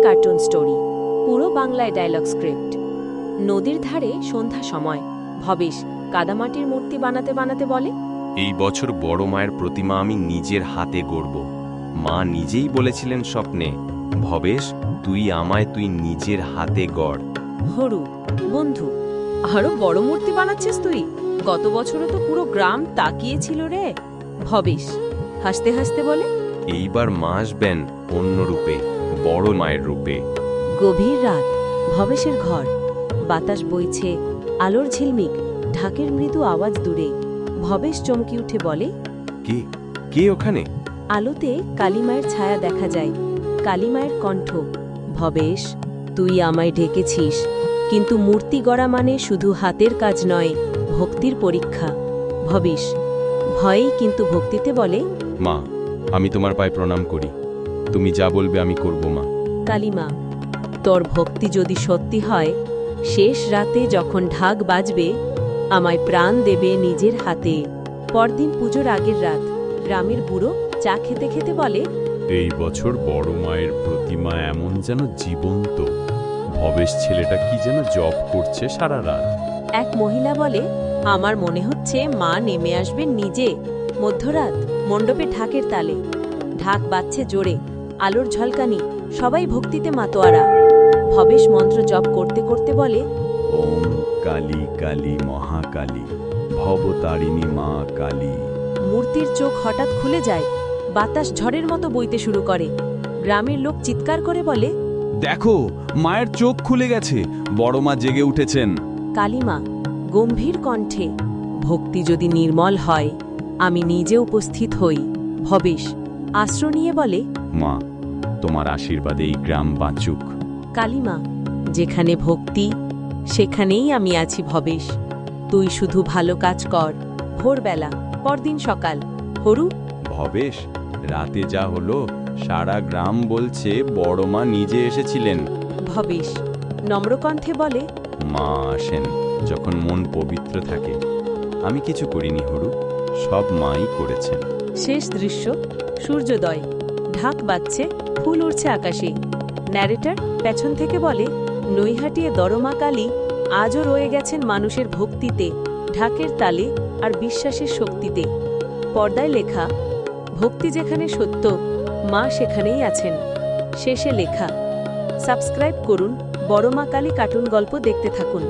Cartoon story, পুরো বাংলায় dialogue script. নদীর ধারে সন্ধ্যা সময় ভবেশ কাদামাটির মূর্তি বানাতে বানাতে বলে, এই বছর বড় মায়ের প্রতিমা আমি নিজের হাতে গড়ব। মা নিজেই বলেছিলেন স্বপ্নে, ভবেশ তুই নিজের হাতে গড়। হরু, বন্ধু, আরো বড় মূর্তি বানাচ্ছিস তুই? গত বছরও তো পুরো গ্রাম তাকিয়েছিল রে। ভবেশ হাসতে হাসতে বলে, এইবার মা আসবেন অন্য রূপে, বড় মায়ের রূপে। গভীর রাত, ভবেশের ঘর, বাতাস বইছে, আলোর ঝিলমিক, ঢাকের মৃদু আওয়াজ দূরে। ভবেশ চমকে উঠে বলে, কে কে ওখানে? আলোতে কালীমায়ের ছায়া দেখা যায়, কালীমায়ের কণ্ঠ, ভবেশ তুই আমায় ঢেকেছিস, কিন্তু মূর্তি গড়া মানে শুধু হাতের কাজ নয়, ভক্তির পরীক্ষা। ভবেশ ভয়েই কিন্তু ভক্তিতে বলে, মা, আমি তোমার পায়ে প্রণাম করি, তুমি যা বলবে আমি করব মা। কালীমা, তোর ভক্তি যদি সত্যি হয়, শেষ রাতে যখন ঢাক বাজবে, আমায় প্রাণ দেবে নিজের হাতে। পরদিন পুজোর আগের রাত, গ্রামের বুড়ো চা খেতে খেতে বলে, এই বছর বড় মায়ের প্রতিমা এমন যেন জীবন্ত। ভবেশ ছেলেটা কি যেন জব করছে সারা রাত। এক মহিলা বলে, আমার মনে হচ্ছে মা নেমে আসবেন নিজে। মধ্যরাত, মণ্ডপে ঢাকের তালে, ঢাক বাজছে জোরে, আলোর ঝলকানি, সবাই ভক্তিতে মাতোয়ারা। ভবেশ মন্ত্র জপ করতে করতে বলে, ওম কালী কালী মহাকালী, ভবতারিণী মা কালী। মূর্তির চোখ হঠাৎ খুলে যায়, বাতাস ঝড়ের মতো বইতে শুরু করে। গ্রামের লোক চিৎকার করে বলে, দেখো, মায়ের চোখ খুলে গেছে, বড় মা জেগে উঠেছেন। কালীমা গম্ভীর কণ্ঠে, ভক্তি যদি নির্মল হয়, আমি নিজে উপস্থিত হই। ভবেশ আশ্র নিয়ে বলে, মা, তোমার আশীর্বাদে এই গ্রাম বাঁচুক। কালীমা, যেখানে ভক্তি সেখানেই আমি আছি ভবেশ, তুই শুধু ভালো কাজ কর। ভোরবেলা, পরদিন সকাল, হরু, ভবেশ, রাতে যা হলো সারা গ্রাম বলছে বড় মা নিজে এসেছিলেন। ভবেশ নম্রকণ্ঠে বলে, মা আসেন যখন মন পবিত্র থাকে। আমি কিছু করিনি হরু, সব মাই করেছেন। শেষ দৃশ্য, সূর্যোদয়, ঢাক বাজছে, ফুল উড়ছে আকাশে। ন্যারেটর পেছন থেকে বলে, নৈহাটিয়ে দরমা কালী আজও রয়ে গেছেন মানুষের ভক্তিতে, ঢাকের তালে আর বিশ্বাসের শক্তিতে। পর্দায় লেখা, ভক্তি যেখানে সত্য, মা সেখানেই আছেন। শেষে লেখা, সাবস্ক্রাইব করুন, বড় মা কালী কার্টুন গল্প দেখতে থাকুন।